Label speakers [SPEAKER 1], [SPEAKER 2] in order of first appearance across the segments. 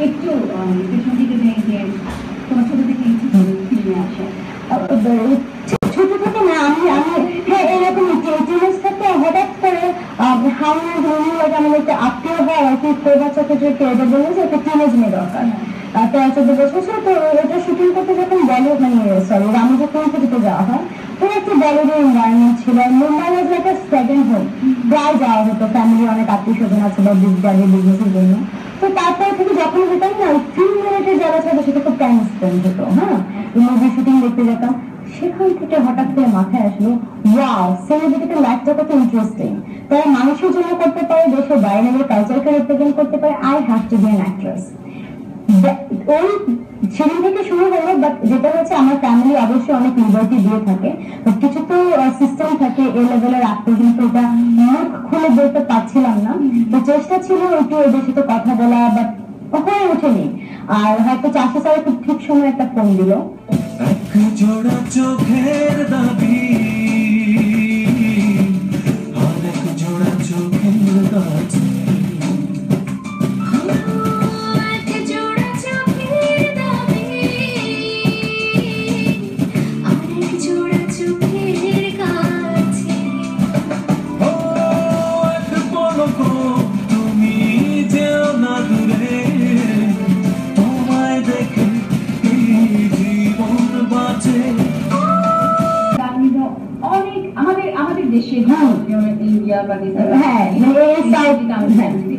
[SPEAKER 1] একটু পেছন দিকে নেই যে তোমার ছোট থেকে ইচ্ছে ফিল্মে আসে
[SPEAKER 2] ছোট থেকে না আমি আমি হ্যাঁ এরকম টিনেজ থেকে হঠাৎ করে হাওয়া ধরুন আমাদের একটা আত্মীয় হয় আর কি বাচ্চাকে যে এটা বললো যে একটা টিনেজ মেয়ে দরকার 13-14 বছর ছিল তো এটা শুটিং করতে যখন বলিউড মানে সরি রামুজা ফিল্মতে যাওয়া হয় তো একটা বলিউডের এনভায়রনমেন্ট ছিল Mumbai was like second home প্রায় যাওয়া হতো ফ্যামিলি অনেক আত্মীয় স্বজন আছে বা বিজনেসের জন্য তো তারপর থেকে যখন যেতাম না ফিল্ম রিলেটেড যারা ছিল সেটা খুব টাইম স্পেন্ড হতো হ্যাঁ মুভি শুটিং দেখতে যেতাম সেখান থেকে হঠাৎ করে মাথায় আসলো ওয়াও সেলিব্রিটিদের লাইফটা কত ইন্টারেস্টিং তারা মানুষের জন্য করতে পারে দেশের বাইরে কালচারকে রিপ্রেজেন্ট করতে পারে I have to be an actress ওই সেদিন থেকে শুরু হলো বাট যেটা হচ্ছে আমার ফ্যামিলি অবশ্যই অনেক লিবার্টি দিয়ে থাকে কিছু তো সিস্টেম থাকে এ লেভেলের আগ পর্যন্ত ওটা মুখ খুলে বলতে পারছিলাম না তো চেষ্টা ছিল একটু ওদের সাথে কথা বলা বাট হয়ে ওঠেনি আর হয়তো চাষি স্যার খুব ঠিক সময় একটা ফোন দিল
[SPEAKER 3] জোড়া চোখের দাবি অনেক জোড়া চোখের দাবি
[SPEAKER 1] ইন্ডিয়া বা
[SPEAKER 2] হ্যাঁ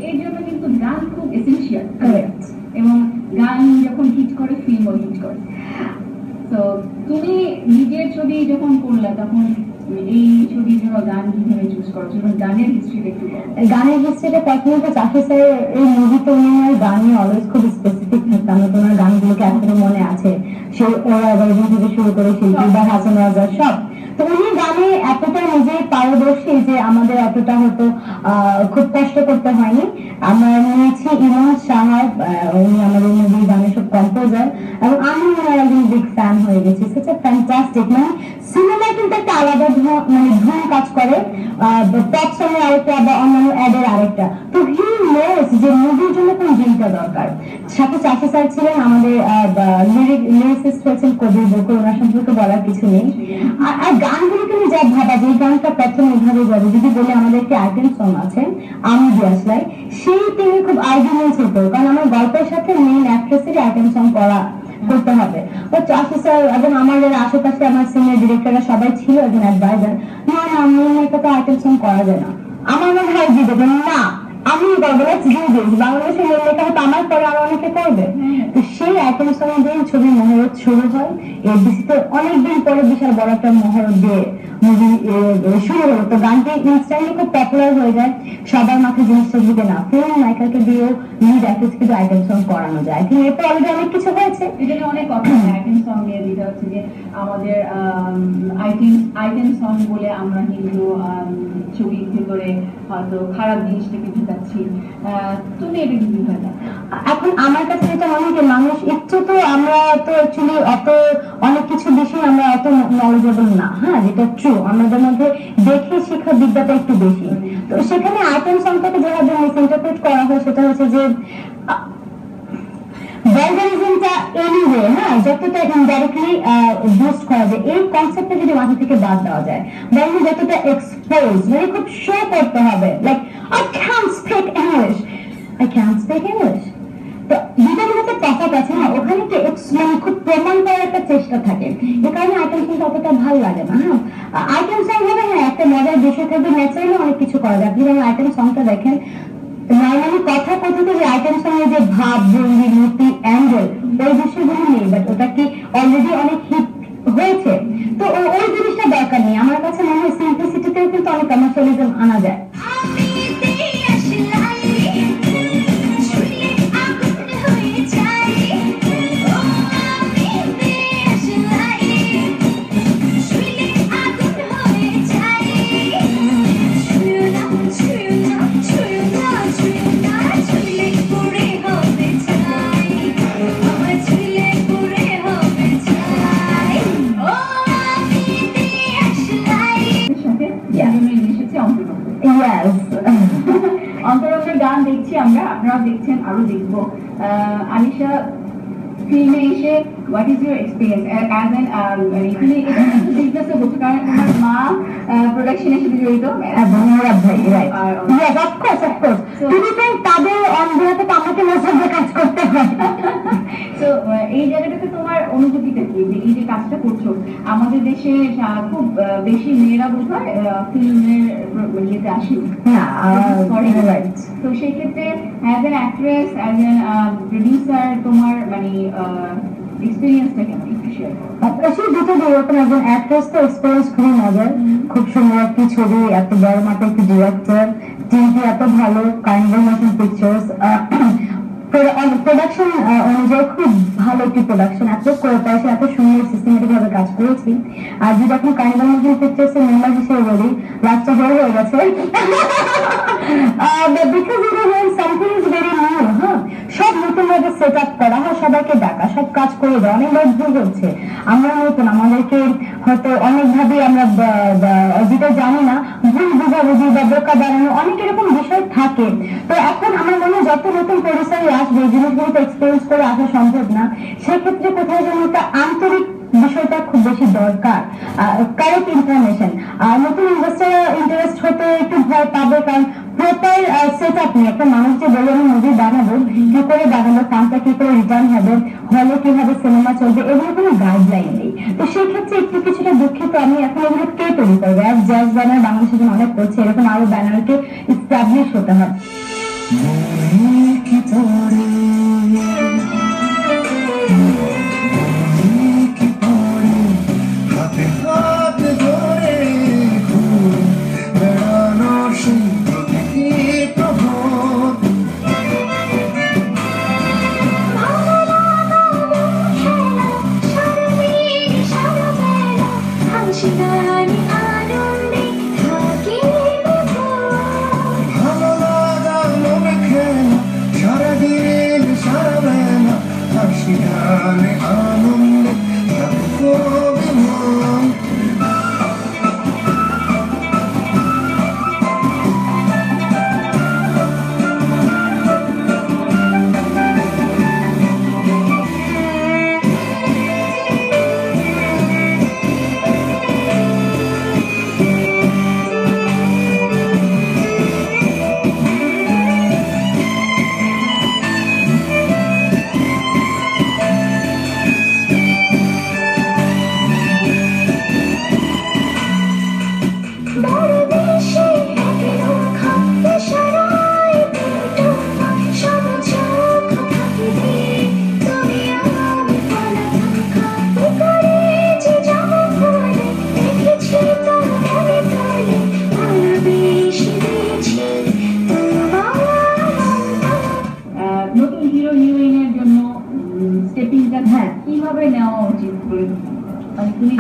[SPEAKER 1] এর জন্য কিন্তু গান খুব এসেনশিয়াল এবং গান যখন হিট করে ফিল্মও হিট করে তো তুমি নিজের ছবি যখন করলে তখন এই ছবির জন্য গান কিভাবে চুজ করছো এবং গানের হিস্ট্রিটা একটু
[SPEAKER 2] গানের হিস্ট্রিটা প্রথমত চাষি স্যার এই মুভিতে উনি গান নিয়ে অলওয়েজ খুব স্পেসিফিক থাকতাম তোমার গানগুলোকে এখনো মনে আছে সে ওরা এবার থেকে শুরু করে শিল্পী বা হাসান রাজার সব তো উনি গানে এতটা নিজেই পারদর্শী যে আমাদের এতটা হয়তো খুব কষ্ট করতে হয়নি আমরা নিয়েছি ইমন সাহাব উনি আমাদের মুভির গানের সব কম্পোজার এবং আমি ওনার একজন বিগ ফ্যান হয়ে গেছি সেটা ফ্যান্টাস্টিক মানে সিনেমায় কিন্তু একটা আলাদা মানে ধুম কাজ করে পপ সং এর আরেকটা বা অন্যান্য অ্যাডের আরেকটা তো হি নোস যে মুভির জন্য কোন জিনিসটা দরকার সাথে চাষি স্যার ছিলেন আমাদের লিরিসিস্ট হয়েছেন কবির বকুল ওনার সম্পর্কে বলার কিছু নেই আর গানগুলো তুমি যা ভাবা যে গানটা প্রথম এভাবে যাবে যদি বলে আমাদের একটি আইটেম সং আছে আমি দিয়াসলাই সেই তিনি খুব আর্গুমেন্টস হতো কারণ আমার গল্পের সাথে মেইন অ্যাক্ট্রেসেরই আইটেম সং করা করতে হবে তো চাষি স্যার এবং আমাদের আশেপাশে আমার সিনিয়র ডিরেক্টররা সবাই ছিল একজন অ্যাডভাইজার না না মেইন একটা তো আইটেম সং করা যায় না আমার মনে হয় যে দেবেন না আমি করবো বাংলাদেশের মেন লেখা হয়তো আমার পরে আরো অনেকে করবে তো সেই আইটেম সং দিয়ে ছবি মহরত শুরু হয় এফডিসিতে অনেকদিন পরে বিশাল বড় একটা মহরত দিয়ে মুভি শুরু হলো তো গানটি ইনস্ট্যান্টলি খুব পপুলার হয়ে যায় সবার মাথায় জিনিসটা দিকে না ফিল্ম নায়িকাকে দিয়েও লিড আর্টিস্ট কিন্তু আইটেম সং করানো যায় কিন্তু এরপর অলরেডি অনেক কিছু হয়েছে
[SPEAKER 1] এটা অনেক কথা আইটেম সং নিয়ে দিতে হচ্ছে যে আমাদের আইটেম সং বলে আমরা কিন্তু ছবির ভিতরে হয়তো খারাপ জিনিসটাকে ঢুকাচ্ছি তুমি এটা কি হয় না
[SPEAKER 2] এখন আমার কাছে যেটা মনে হয় মানুষ একটু তো আমরা তো অ্যাকচুয়ালি অত অনেক কিছু বেশি আমরা অত নলেজেবল না হ্যাঁ যেটা ট্রু আমাদের মধ্যে দেখে শেখার বিদ্যাটা একটু বেশি তো সেখানে আইটেম সংটাকে যেভাবে মিসইন্টারপ্রেট করা হয় সেটা হচ্ছে যে ভ্যালগারিজমটা এনিওয়ে হ্যাঁ যতটা ইনডাইরেক্টলি বুস্ট করা যায় এই কনসেপ্টটা যদি মাথা থেকে বাদ দেওয়া যায় ভ্যালু যতটা এক্সপোজ মানে খুব শো করতে হবে like I can't speak English I can't speak English তো দুটো মিনিটে তফাৎ আছে না ওখানে কি মানে খুব প্রমাণ করার একটা চেষ্টা থাকে এই কারণে আইটেম সং অতটা ভালো লাগে না হ্যাঁ আইটেম সং হবে হ্যাঁ একটা মজার বিষয় থাকবে ন্যাচারালি অনেক কিছু করা যায় আপনি যখন আইটেম সংটা দেখেন নর্মালি কথা কথিত যে আইটেম সঙ্গে যে ভাব ভঙ্গি নীতি অ্যাঙ্গেল ওই বিষয়গুলো নেই বাট ওটা কি অলরেডি অনেক হিট হয়েছে তো ওই জিনিসটা দরকার নেই আমার কাছে মনে হয় সিম্পলিসিটিতেও কিন্তু অনেক কমার্শিয়ালিজম আনা যায়
[SPEAKER 1] আলিশা ফিল্মে এসে what is your experience as an তুমি এটা বিজনেসে বলছো কারণ তোমার মা প্রোডাকশনের সাথে জড়িত
[SPEAKER 2] এবং ওরা ভাই রাইট ইয়েস অফকোর্স তুমি তো তাদের অন্ধরাতে আমাকে মজা কাজ করতে হয়।
[SPEAKER 1] তো এই জায়গাটাতে তোমার অনুভূতিটা কি যে এই যে কাজটা করছো আমাদের দেশে খুব বেশি মেয়েরা বোধ হয় ফিল্মের ইয়েতে আসে
[SPEAKER 2] না
[SPEAKER 1] রাইট তো সেই ক্ষেত্রে as an actress as an producer তোমার মানে এক্সপিরিয়েন্সটা কেমন একটু শেয়ার করো।
[SPEAKER 2] আসলে দুটো এরকম একজন অ্যাক্ট্রেস তো এক্সপিরিয়েন্স খুবই মজার, খুব সুন্দর একটি ছবি, এত বড় মাপের একটি ডিরেক্টর, টিমটি এত ভালো, কাইন্ডার মোশন পিকচার্স, প্রোডাকশন অনুযায়ী খুব ভালো একটি প্রোডাকশন, এত কোঅপারেশন, এত সুন্দর সিস্টেমেটিক ভাবে কাজ করেছি। আর যদি এখন কাইন্ডার মোশন পিকচার্স এর মেম্বার হিসেবে বলি লাস্টটা বড় হয়ে গেছে because it is something is very new. হ্যাঁ, সব নতুন ভাবে সেট আপ করা হয়, সবাইকে ডাকা, সব কাজ করে দেওয়া, অনেকবার ভুল হচ্ছে। আমরা নতুন, আমাদেরকে হয়তো অনেকভাবে আমরা যেটা জানি না ভুল বুঝাবুঝি বা বোকা বানানো অনেক এরকম বিষয় থাকে। তো এখন আমার মনে হয় যত নতুন পরিসরে আসবে এই জিনিসগুলো তো এক্সপিরিয়েন্স করে আসা সম্ভব না, সেক্ষেত্রে কোথায় যেন একটা আন্তরিক বিষয়টা খুব বেশি দরকার, কারেক্ট ইনফরমেশন। নতুন ইনভেস্টাররা ইন্টারেস্ট হতে একটু ভয় পাবে, কারণ প্রপার সেট আপ নিয়ে একটা মানুষ যে বলে আমি মুভি বানাবো, কি করে বানাবো, ফান্ডটা কি করে রিটার্ন হবে, হলে কিভাবে সিনেমা চলবে, এগুলো কোনো গাইডলাইন নেই। তো সেই ক্ষেত্রে একটু কিছুটা দুঃখিত আমি। এখন এগুলো কে তৈরি করবে? আর জ্যাজ ব্যানার বাংলাদেশে যেন অনেক করছে, এরকম আরো ব্যানারকে ইস্টাবলিশ হতে হবে।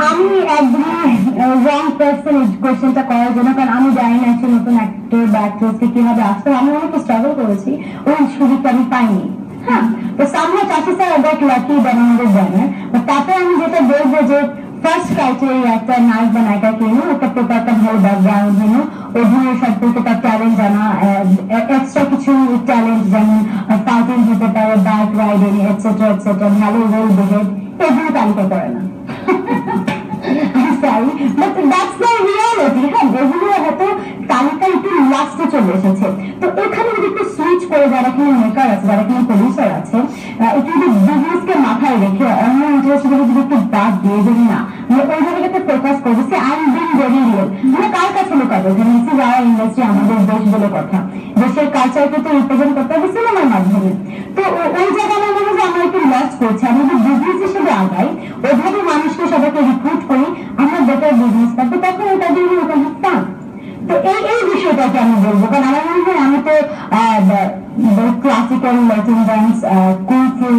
[SPEAKER 2] আমি একদমই রং পার্সন এই কোয়েশ্চেনটা করার জন্য, কারণ আমি জানি না একটা নতুন অ্যাক্টর বা অ্যাক্ট্রেসকে কিভাবে আসতে। আমি অনেক স্ট্রাগল করেছি, ওই সুযোগটা আমি পাইনি। হ্যাঁ, তো সামনে চাষি স্যার গট লাকি দেন আমাদের ব্যানার। তারপরে আমি যেটা বলবো যে ফার্স্ট ক্রাইটেরিয়া একটা নায়ক বা নায়িকা কিনো, একটা প্রপারটা ভালো ব্যাকগ্রাউন্ড কিনো, অভিনয় সম্পর্কে তার ট্যালেন্ট জানা, এক্সট্রা কিছু ট্যালেন্ট যেমন ফাইটিং হতে পারে, বাইক রাইডিং এটসেট্রা এটসেট্রা, ভালো রোল বিহেভ, এগুলো তালিকা করে না। sorry, but that's the reality. হ্যাঁ, এগুলো হয়তো তালিকা একটু লাস্টে চলে এসেছে। তো এখানে যদি একটু সুইচ করে যারা এখানে মেকার আছে, যারা এখানে প্রডিউসার আছে, একটু যদি বিজনেসকে মাথায় রেখে অন্য ইন্টারেস্ট গুলো যদি একটু বাদ দিয়ে যদি না মানে ওই জায়গাটাতে ফোকাস করবে, say I am being very real, মানে কার কাছে লুকাবো? এখানে হচ্ছে যারা ইন্ডাস্ট্রি, আমাদের দেশ বলে কথা, দেশের কালচারকে তো রিপ্রেজেন্ট করতে হবে সিনেমার মাধ্যমে। তো ওই জায়গায় আমার মনে হয় আমরা একটু লস করছি। আমরা যদি বিজনেস হিসেবে আগাই, ওইভাবে মানুষকে সবাইকে রিক্রুট করি, আমরা বেটার বিজনেস করবো, তখন ওটা দিয়ে ওটা ফান। তো এই বিষয়টাকে আমি বলবো, কারণ আমার মনে হয় আমি তো ক্লাসিক্যাল ল্যাটিন ডান্স, কুলফু,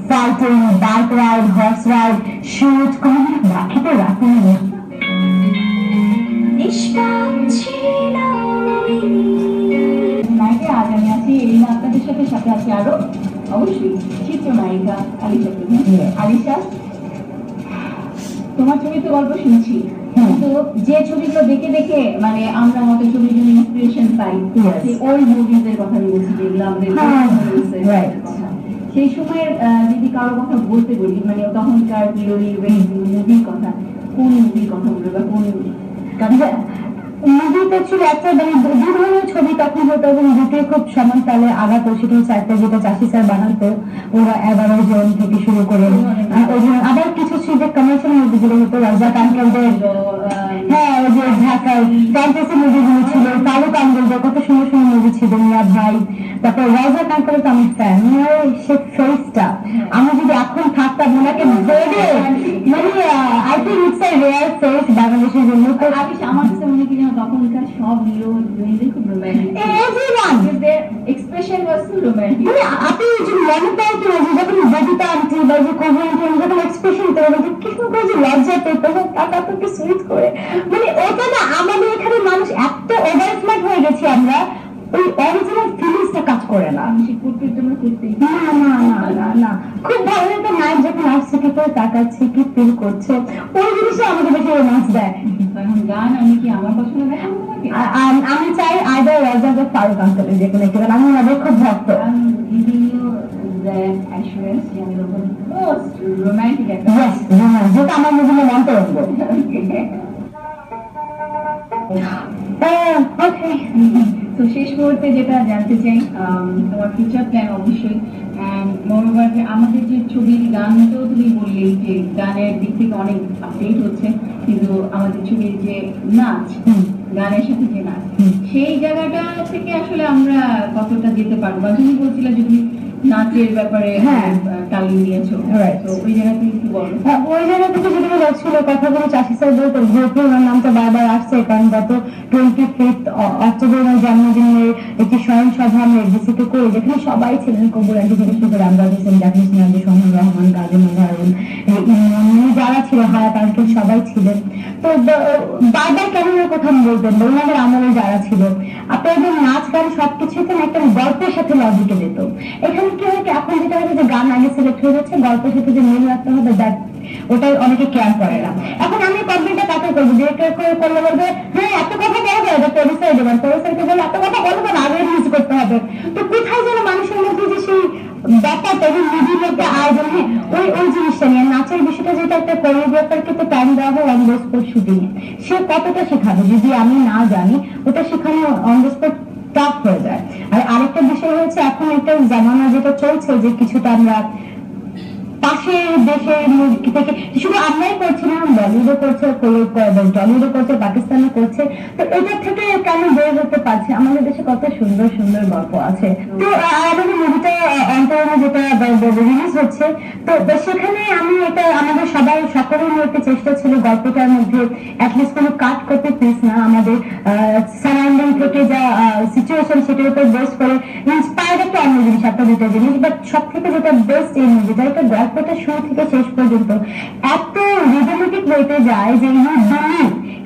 [SPEAKER 2] fighting, bike ride, horse ride, shoot কোনোদিন বাকিতে রাখিনি।
[SPEAKER 1] নায়িকা আজ আমি আছি এই আপনাদের সাথে আছি আরো অবশ্যই চিত্রনায়িকা আলিশা। আলিশা, তোমার ছবি তো গল্প শুনছি, কিন্তু যে ছবিগুলো দেখে দেখে মানে আমরা আমাদের ছবির জন্য ইন্সপিরেশন পাই, ওই মুভিজের কথা বলছি যেগুলো আমাদের সেই সময়ের যদি কারো কথা বলতে বলি, মানে তখনকার মুভির কথা, কোন মুভির কথা বলবে বা কোন
[SPEAKER 2] মুভিতে ছিল একটা মানে দু ধরনের ছবি তখন হতো এবং দুটোই খুব সমান তালে আগাতো। সেটা হচ্ছে একটা যেটা চাষি স্যার বানাতো, ওরা 11 জন থেকে শুরু করে আবার কিছু ছিল যে কমার্শিয়াল মুভিগুলো হতো, রাজাক আঙ্কেলদের, হ্যাঁ ওই যে ঢাকা ফ্যান্টাসি মুভিগুলো ছিল, কালু কাঙ্গলদের কত সুন্দর সুন্দর মুভি ছিল, মিয়া ভাই। তারপর রাজাক আঙ্কেল তো আমি ফ্যান, সে ফেসটা আমি যদি এখন থাকতাম ওনাকে বেড়ে মানে I think it's a rare face বাংলাদেশের জন্য। তো
[SPEAKER 1] আমার কাছে মনে কি তখনকার সব হিরো হিরোইনদের খুব romantic, expression was so romantic.
[SPEAKER 2] মানে আপনি যে মনে পায় কি যে যখন ববিতা আন্টি বা যে কবি আন্টি যখন এক্সপ্রেশন করে যে কি সুন্দর যে লজ্জা পেত তখন টাকা তো কি সুইট করে, মানে ওটা না আমাদের এখানে মানুষ এত ওভার স্মার্ট হয়ে গেছি আমরা, ওই অরিজিনাল ফিলিংসটা কাজ করে না।
[SPEAKER 1] আমি সে করতে তোমরা করতেই
[SPEAKER 2] না না না না না খুব ভালো একটা নাচ যখন আসছে কি করে তাকাচ্ছে কি ফিল করছে, ওই জিনিসটা আমাকে বেশি রোমান্স দেয়।
[SPEAKER 1] এখন গান আমি কি আমার পছন্দ দেখাবো তোমাকে?
[SPEAKER 2] আমি চাই আইদার রাজাক বা ফারুক আঙ্কেলের যে কোনো একটি গান, আমি ওনাদের খুব ভক্ত।
[SPEAKER 1] রোমান্টিক একটা
[SPEAKER 2] যেটা আমার মধ্যে মন্তব্য।
[SPEAKER 1] তো শেষ মুহূর্তে যেটা জানতে চাই, তোমার ফিউচার প্ল্যান অবশ্যই, মোরওভার যে আমাদের যে ছবির গানটাও তুমি বললেই যে গানের দিক থেকে অনেক আপডেট হচ্ছে, কিন্তু আমাদের ছবির যে নাচ, গানের সাথে যে নাচ, সেই জায়গাটা থেকে আসলে আমরা কতটা যেতে পারবো? বা তুমি বলছিলে যে তুমি নাচের ব্যাপারে তালিম নিয়েছো, তো ওই জায়গা থেকে কি বলো?
[SPEAKER 2] ওই জায়গা থেকে যেটা যাচ্ছিল কথাগুলো চাষি স্যার বলতো, ঘুরতে ওনার নামটা বারবার আসছে কারণ গত 25 অক্টোবর ওনার জন্মদিনের একটি স্মরণ সভা আমি এফডিসিতে করি, যেখানে সবাই ছিলেন, কবুল আন্টি থেকে শুরু করে আমরা হোসেন, জাকির সিনাজি, সোহান রহমান, গাজী মোজাহিন, যারা ছিল হায়াত আঙ্কেল সবাই ছিলেন। তো বারবার কেন কথা বলতেন ওনাদের আমলে যারা ছিল, আপনাদের নাচ গান সবকিছুতে একটা গল্পের সাথে লজিকে যেত। এখানে কি হয় এখন যেটা হচ্ছে যে গান আগে সিলেক্ট হয়ে যাচ্ছে, গল্পের সাথে যে মিল রাখতে হবে দ্যাট ওটাই অনেকে কেয়ার করে না। এখন আমি কমপ্লিটটা কাকে করবো, ডিরেক্টর করে করলে বলবে হ্যাঁ এত কথা বলা যায়, এটা প্রডিউসার দেবেন, প্রডিউসারকে বলে এত কথা বলবো না, আগে রিলিজ করতে হবে। তো কোথায় যেন মানুষের মধ্যে যে সেই ব্যাপারটা যে মুভির মধ্যে আয়োজন, হ্যাঁ ওই ওই জিনিসটা নিয়ে নাচের বিষয়টা, যেটা একটা কোরিওগ্রাফারকে তো টাইম দেওয়া হয় অন দ্য স্পট শুটিং এ, সে কতটা শেখাবে যদি আমি না জানি, ওটা শেখানো অন দ্য স্পট টাফ হয়ে যায়। আর আরেকটা বিষয় হচ্ছে এখন একটা জামানা যেটা চলছে যে কিছুটা আমরা পাশের দেশের থেকে শুধু আমরাই করছি না, বলিউডও করছে, টলিউডও করছে, পাকিস্তানও করছে, তো এটা থেকে কেন বের হতে পারছে? আমাদের দেশে কত সুন্দর সুন্দর গল্প আছে। তো আমাদের মুভিটা অন্তরণে যেটা রিলিজ হচ্ছে, তো সেখানে আমি এটা আমাদের সবাই সকলের একটা চেষ্টা ছিল গল্পটার মধ্যে অ্যাটলিস্ট কোনো কাট করতে প্লিজ না, আমাদের সারাউন্ডিং থেকে যা সিচুয়েশন সেটার উপর বেস করে ইন্সপায়ার্ড একটা অন্য জিনিস, একটা দুটো জিনিস, বাট সব থেকে যেটা বেস্ট এই মুভিটা, এটা গল্পটা শুরু থেকে শেষ পর্যন্ত এত রিদমেটিক হইতে যায় যে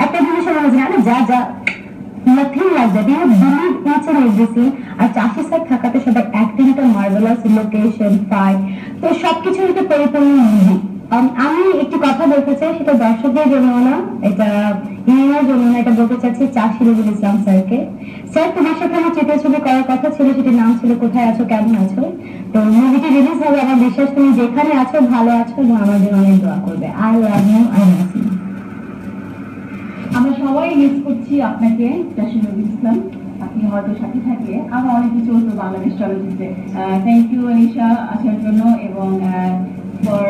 [SPEAKER 2] একটা জিনিস মনে হয় না যা যা nothing like that, you believe each and everything। আর চাষি স্যার থাকাতে সবার অ্যাক্টিংটা মার্ভেলাস, লোকেশন, ফাইট, তো সবকিছু একটা পরিপূর্ণ মুভি। আমি একটি কথা বলতে চাই, সেটা দর্শকদের জন্য না, এটা ইউনিয়নের জন্য না, এটা বলতে চাচ্ছি চাষি রবিউল ইসলাম স্যারকে। স্যার তোমার সাথে আমার তৃতীয় ছবি করার কথা ছিল, সেটির নাম ছিল কোথায় আছো কেমন আছো। তো মুভিটি রিলিজ হবে, আমার বিশ্বাস তুমি যেখানে আছো ভালো আছো এবং আমার জন্য অনেক দোয়া করবে। I love you, I love you.
[SPEAKER 1] আমরা সবাই মিস করছি আপনাকে চাষি রবিউল ইসলাম, আপনি হয়তো সাথে থাকলে আরো অনেক কিছু হতো বাংলাদেশ চলচ্চিত্রে। থ্যাংক ইউ অনিশা আসার জন্য এবং ফর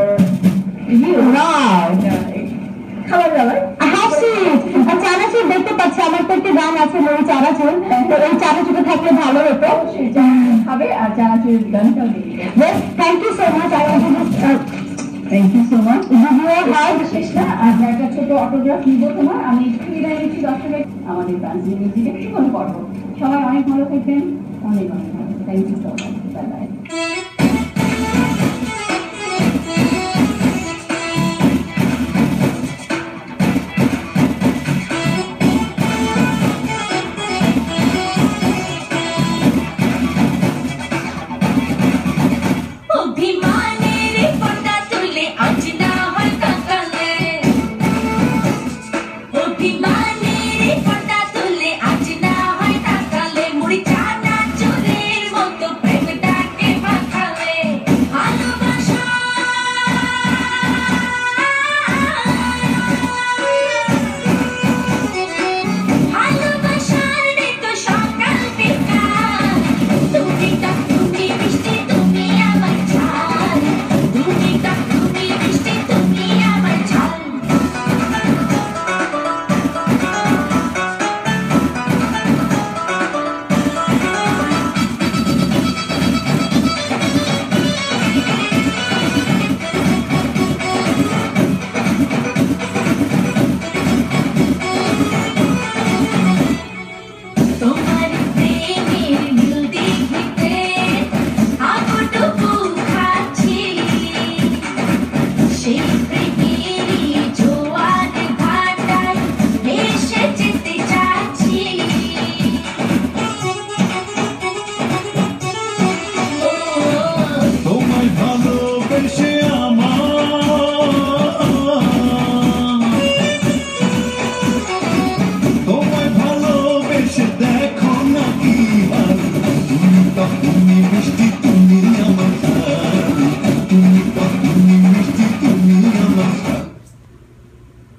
[SPEAKER 1] খাবার দাবার
[SPEAKER 2] চানাচুর দেখতে পাচ্ছি, আমার তো একটা গান আছে ওই চানাচুর, তো এই চানাচুরটা থাকলে ভালো হতো,
[SPEAKER 1] খাবে আর চানাচুরের গানটাও দেখবে।
[SPEAKER 2] Thank you so much.
[SPEAKER 1] Thank you so much. শেষ না, আমরা একটা ছোট অটোগ্রাফ নিব তোমার, আমি একটু বিদায় নিচ্ছি দর্শকের, আমাদের গান মিউজিক একটু করবো। সবাই অনেক ভালো থাকবেন, অনেক অনেক ভালো। Thank you so much.